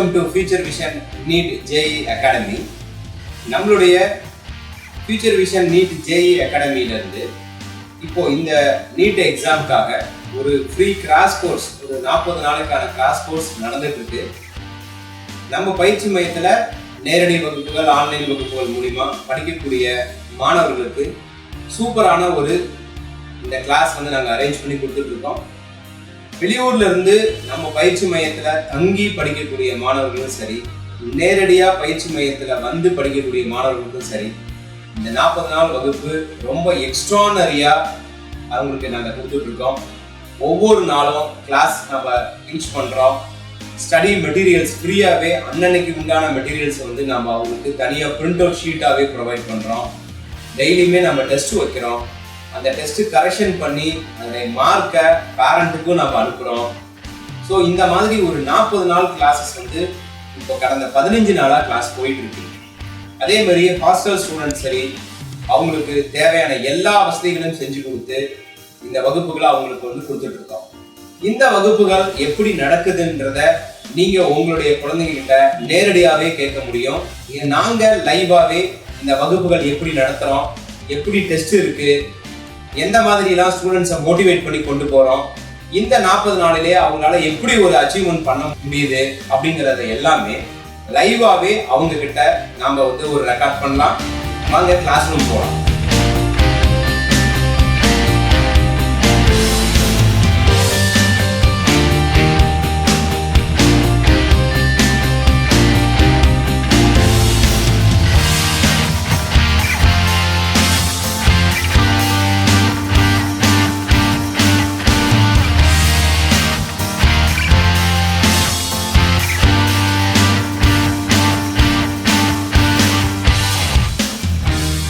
Welcome to future vision NEET JEE academy. நம்மளுடைய future vision NEET JEE அகாடமியிலேருந்து இப்போ இந்த நீட் எக்ஸாமுக்காக ஒரு ஃப்ரீ கிராஷ் கோர்ஸ், ஒரு 40 நாளுக்கான கிராஷ் கோர்ஸ் நடந்துட்டு இருக்கு. நம்ம பயிற்சி மையத்தில் நேரடி வகுப்புகள், ஆன்லைன் வகுப்புகள் மூலிமா படிக்கக்கூடிய மாணவர்களுக்கு சூப்பரான ஒரு இந்த கிளாஸ் நாங்கள் அரேஞ்ச் பண்ணி கொடுத்துட்டு இருக்கோம். வெளியூர்ல இருந்து நம்ம பயிற்சி மையத்துல தங்கி படிக்கக்கூடிய மாணவர்களும் சரி, நேரடியா பயிற்சி மையத்துல வந்து படிக்கக்கூடிய மாணவர்களுக்கும் சரி, இந்த 40 நாள் வகுப்பு ரொம்ப எக்ஸ்ட்ரானரியா அவங்களுக்கு நாங்கள் கொடுத்துட்டு இருக்கோம். ஒவ்வொரு நாளும் கிளாஸ் நம்ம டீச் பண்றோம். ஸ்டடி மெட்டீரியல்ஸ் ஃப்ரீயாவே அன்னன்னைக்கு உண்டான மெட்டீரியல்ஸ் நம்ம அவங்களுக்கு தனியாக பிரிண்ட் அவுட் ஷீட்டாவே ப்ரொவைட் பண்றோம். டெய்லியுமே நம்ம டெஸ்ட் வைக்கிறோம். அந்த டெஸ்ட் கரெக்ஷன் பண்ணி அதனுடைய மார்க்கை பேரண்ட்டுக்கும் நம்ம அனுப்புகிறோம். ஸோ இந்த மாதிரி ஒரு 40 நாள் கிளாஸஸ் இப்போ கடந்த 15 நாளாக கிளாஸ் போயிட்டு இருக்கு. அதே மாதிரி ஹாஸ்டல் ஸ்டூடெண்ட்ஸ் சரி, அவங்களுக்கு தேவையான எல்லா வசதிகளையும் செஞ்சு கொடுத்து இந்த வகுப்புகளை அவங்களுக்கு கொடுத்துட்டு இருக்கோம். இந்த வகுப்புகள் எப்படி நடக்குதுன்றத நீங்க உங்களுடைய குழந்தைகிட்ட நேரடியாவே கேட்க முடியும். நாங்க லைவாவே இந்த வகுப்புகள் எப்படி நடத்துறோம், எப்படி டெஸ்ட் இருக்கு, எந்த மாதிரிலாம் ஸ்டூடெண்ட்ஸை மோட்டிவேட் பண்ணி கொண்டு போகிறோம், இந்த 40 நாளிலே அவங்களால எப்படி ஒரு அச்சீவ்மெண்ட் பண்ண முடியுது அப்படிங்கிறத எல்லாமே லைவாகவே அவங்க கிட்ட நாம் ஒரு ரெக்கார்ட் பண்ணலாம். வாங்க கிளாஸ் ரூம் போகலாம்.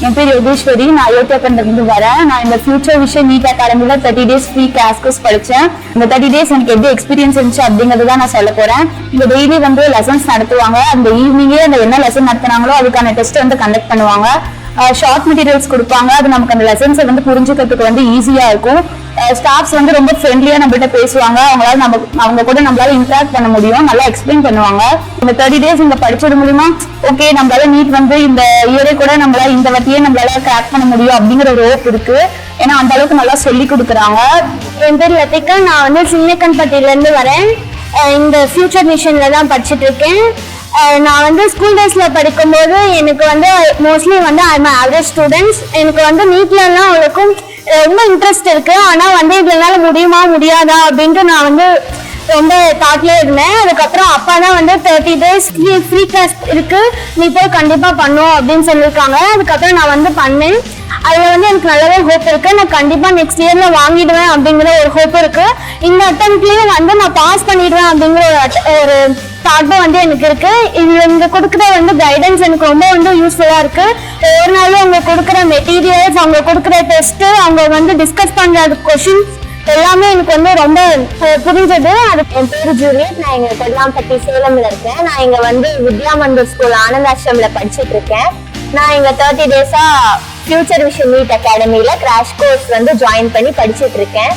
என் பேர் யோகேஸ்வரி. நான் அயோத்தியாக்கண்டிலிருந்து வரேன். நான் இந்த ஃபியூச்சர் விஷன் நீட் அகாடமில 30 days ஃப்ரீ கிளாஸ் கோர்ஸ் படித்தேன். இந்த 30 days எனக்கு எப்படி எக்ஸ்பீரியன்ஸ் இருந்துச்சு அப்படிங்கிறது தான் நான் சொல்ல போறேன். இங்க டெய்லி லெசன்ஸ் நடத்துவாங்க. அந்த ஈவினிங்கே அந்த என்ன லெசன் நடத்துனாங்களோ அதுக்கான டெஸ்ட் கண்டக்ட் பண்ணுவாங்க. ஷார்ட் மெட்டீரியல்ஸ் கொடுப்பாங்க. அது நமக்கு அந்த லெசன்ஸை புரிஞ்சுக்கிறதுக்கு ஈஸியா இருக்கும். ஸ்டாஃப்ஸ் ரொம்ப ஃப்ரெண்ட்லியா நம்மகிட்ட பேசுவாங்க. அவங்க கூட நம்மளால இன்டராக்ட் பண்ண முடியும். நல்லா எக்ஸ்பிளைன் பண்ணுவாங்க. இந்த 30 days இங்க படிச்சது மூலியமா ஓகே நம்மளால நீட் இந்த இயரே கூட நம்மளால இந்த வட்டியே நம்மளால கிராக் பண்ண முடியும் அப்படிங்கிற ஒரு ஹோப் இருக்கு. ஏன்னா அந்த அளவுக்கு நல்லா சொல்லி கொடுக்குறாங்க. என் பேர் லத்திகா. நான் சின்னக்கன்பட்டியில இருந்து வரேன். இந்த ஃபியூச்சர் மிஷன்ல தான் படிச்சுட்டு இருக்கேன். நான் ஸ்கூல் டேஸ்ல படிக்கும்போது எனக்கு மோஸ்ட்லி ஐம் ஆவரேஜ் ஸ்டூடெண்ட்ஸ். எனக்கு நீட்லலாம் அவளுக்கும் ரொம்ப இன்ட்ரெஸ்ட் இருக்கு. ஆனா இதனால முடியுமா முடியாதா அப்படின்ட்டு நான் ரொம்ப தாட்லயே இருந்தேன். அதுக்கப்புறம் அப்பா தான் 30 days ஃப்ரீ கிளாஸ் இருக்கு, நீ போய் கண்டிப்பா பண்ணும் அப்படின்னு சொல்லியிருக்காங்க. அதுக்கப்புறம் நான் பண்ணேன். அதுல எனக்கு நல்லாவே ஹோப் இருக்கு. நான் கண்டிப்பா நெக்ஸ்ட் இயர்ல வாங்கிடுவேன் அப்படிங்கிற ஒரு ஹோப் இருக்கு. இந்த அட்டம்ப்ட்லயும் நான் பாஸ் பண்ணிடுவேன் அப்படிங்கிற ஒரு தாட்டும் எனக்கு இருக்கு. இது இங்க கொடுக்குற கைடன்ஸ் எனக்கு ரொம்ப யூஸ்ஃபுல்லா இருக்கு. ஒவ்வொரு நாளும் அவங்க கொடுக்குற மெட்டீரியல்ஸ், அவங்க கொடுக்குற டெஸ்ட், அவங்க டிஸ்கஸ் பண்ற கொஸ்டின்ஸ் எல்லாமே எனக்கு ரொம்ப புரிஞ்சது. அது என் பேரு ஜூலியட். நான் இங்க கொல்லாம்பட்டி சேலம்ல இருக்கேன். நான் இங்க வித்யா மண்டல் ஸ்கூல் ஆனந்தாசிரம்ல படிச்சுட்டு இருக்கேன். நான் இங்க 30 days-ஆ ஃபியூச்சர் விஷன் நீட் அகாடமியில கிராஷ் கோர்ஸ் ஜாயின் பண்ணி படிச்சுட்டு இருக்கேன்.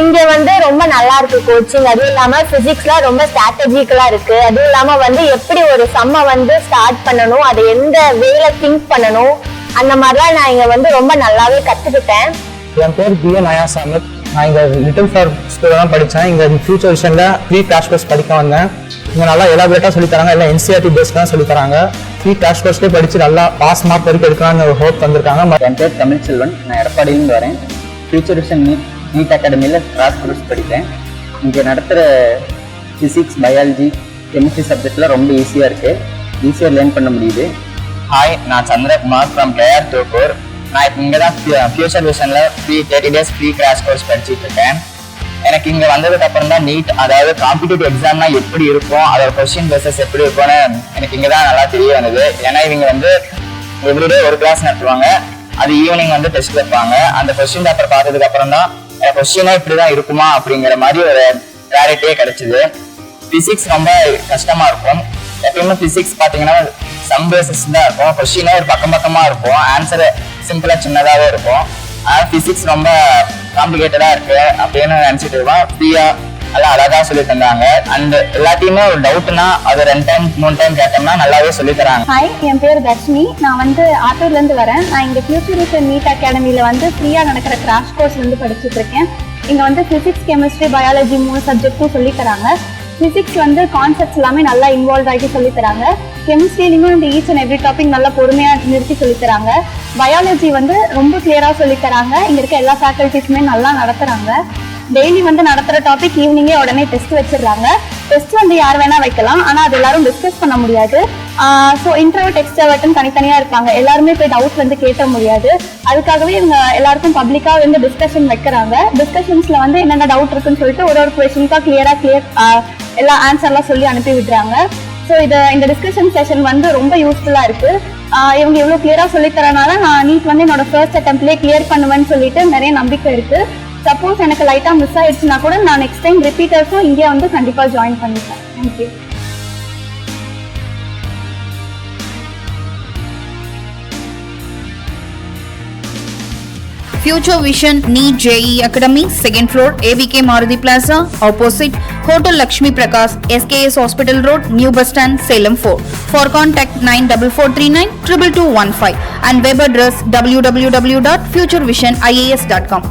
இங்க ரொம்ப நல்லா இருக்கு கோச்சிங். அதுவும் இல்லாம பிசிக்ஸ்லாம் ரொம்ப ஸ்ட்ராட்டஜிக்கலா இருக்கு. அதுவும் இல்லாம எப்படி ஒரு சம்ம ஸ்டார்ட் பண்ணணும், அதை எந்த வேல திங்க் பண்ணணும், அந்த மாதிரிலாம் நான் இங்க ரொம்ப நல்லாவே கத்துக்கிட்டேன். என் பேர் பிஎன் அயாசாமி. நான் இங்க லிட்டில் ஃபார் ஸ்கூல்ல தான் படித்தேன். இங்க ஃபியூச்சர் விஷன்ல ஃப்ரீ கிராஷ் கோர்ஸ் படிக்க வந்தேன். இங்க நல்லா எலாபரேட்டா சொல்லி தராங்க. எல்லாம் என்சிஆர்டி பேஸ்ட் தான் சொல்லி தராங்க. ஃப்ரீ கிராஷ் கோர்ஸ்லேயே படிச்சு நல்லா பாஸ் மார்க் வரைக்கும் எடுக்கலாம்னு ஒரு ஹோப் வந்திருக்காங்க. என் பேர் தமிழ்ச்செல்வன். நான் எடப்பாடியிலிருந்து வரேன். ஃபியூச்சர் விஷன் நீட் அகாடமியில் கிராஷ் கோர்ஸ் படித்தேன். இங்கே நடத்துகிற ஃபிசிக்ஸ், பயாலஜி, கெமிஸ்ட்ரி சப்ஜெக்ட்லாம் ரொம்ப ஈஸியாக இருக்குது. ஈஸியாக லேர்ன் பண்ண முடியுது. ஹாய், நான் சந்திரகுமார் ஃப்ரம் கேஆர் தோப்பூர். நான் இப்போ இங்கே தான் ஃபியூச்சர் விஷனில் 30 days ஃப்ரீ கிராஷ் கோர்ஸ் படிச்சுட்டு இருக்கேன். எனக்கு இங்கே வந்ததுக்கு அப்புறம் தான் நீட், அதாவது காம்படிட்டிவ் எக்ஸாம்னா எப்படி இருக்கும், அதோட கொஸ்டின் பேசஸ் எப்படி இருக்கும்னு எனக்கு இங்கே தான் நல்லா தெரிய வந்தது. ஏன்னா இவங்க எவ்ரிடே ஒரு கிளாஸ் நடத்துவாங்க. அது ஈவினிங் டெஸ்ட் வைப்பாங்க. அந்த கொஸ்டின் பேப்பர் பார்த்ததுக்கு அப்புறம் தான் கொஸ்டினா இப்படிதான் இருக்குமா அப்படிங்கிற மாதிரி ஒரு கிளாரிட்டியே கிடைச்சிது. பிசிக்ஸ் ரொம்ப கஷ்டமா இருக்கும். எப்பயுமே பிசிக்ஸ் பார்த்தீங்கன்னா சம் பேசஸ் தான் இருக்கும். கொஸ்டினே ஒரு பக்கமா இருக்கும். ஆன்சர் சிம்பிளா சின்னதாவே இருக்கும். ஆனால் பிசிக்ஸ் ரொம்ப காம்ப்ளிகேட்டடா இருக்கு அப்படின்னு நினைச்சிட்டு இருக்கோம். ஃப்ரீயா நல்லா அழகா சொல்லி தந்தாங்க. அண்ட் எல்லாத்தையுமே ஒரு டவுட்னா அது 2 டைம் 3 டைம் கேட்டோம்னா நல்லாவே சொல்லி தராங்க. ஹாய், என் பேர் தர்ஷினி. நான் வந்து ஆத்தூர்லேருந்து வரேன். நான் இங்கே ஃபியூச்சர் விஷன் நீட் அகாடமியில் வந்து ஃப்ரீயாக நடக்கிற கிராஷ் கோர்ஸ் வந்து படிச்சுட்டு இருக்கேன். இங்கே வந்து ஃபிசிக்ஸ், கெமிஸ்ட்ரி, பயாலஜி 3 சப்ஜெக்ட்டும் சொல்லி தராங்க. ஃபிசிக்ஸ் வந்து கான்செப்ட்ஸ் எல்லாமே நல்லா இன்வால்வ் ஆகி சொல்லி தராங்க. கெமிஸ்ட்ரியிலையும் இந்த ஈச் அண்ட் எவ்ரி டாபிக் நல்லா பொறுமையாக நிறுத்தி சொல்லி தராங்க. பயாலஜி வந்து ரொம்ப கிளியராக சொல்லி தராங்க. இங்கே இருக்க எல்லா ஃபேக்கல்ட்டிஸுமே நல்லா நடத்துகிறாங்க. டெய்லி வந்து நடத்துகிற டாபிக் ஈவினிங்கே உடனே டெஸ்ட் வச்சிடுறாங்க. டெஸ்ட் வந்து யார் வேணால் வைக்கலாம், ஆனால் அது எல்லாரும் டிஸ்கஸ் பண்ண முடியாது. ஸோ இன்ட்ரோவர்ட் எக்ஸ்ட்ரோவர்ட்னு தனித்தனியாக இருப்பாங்க. எல்லாருமே போய் டவுட் வந்து கேட்ட முடியாது. அதுக்காகவே இவங்க எல்லாருக்கும் பப்ளிக்காக வந்து டிஸ்கஷன் வைக்கிறாங்க. டிஸ்கஷன்ஸில் வந்து என்னென்ன டவுட் இருக்குன்னு சொல்லிட்டு ஒரு கொஸ்டினுக்காக கிளியர் எல்லா ஆன்சர்லாம் சொல்லி அனுப்பி விடுறாங்க. ஸோ இந்த டிஸ்கஷன் செஷன் வந்து ரொம்ப யூஸ்ஃபுல்லாக இருக்குது. இவங்க இவ்வளோ கிளியராக சொல்லித்தரனால நான் நீட் வந்து என்னோட ஃபர்ஸ்ட் அட்டெம்ப்ட்லேயே கிளியர் பண்ணுவேன்னு சொல்லிட்டு நிறைய நம்பிக்கை இருக்குது. சப்போஸ் எனக்கு லைட்டாக மிஸ் ஆயிடுச்சுன்னா கூட நான் நெக்ஸ்ட் டைம் ரிப்பீட்டர்ஸும் இங்கே வந்து கண்டிப்பாக ஜாயின் பண்ணிப்பேன். Thank you. Future Vision NEET JEE Academy, 2nd floor, ABK Maruti Plaza, opposite Hotel Lakshmi Prakash, SKS Hospital Road, New Bus Stand, Salem 4. For contact 94439 22215 and web address www.futurevision.ias.com.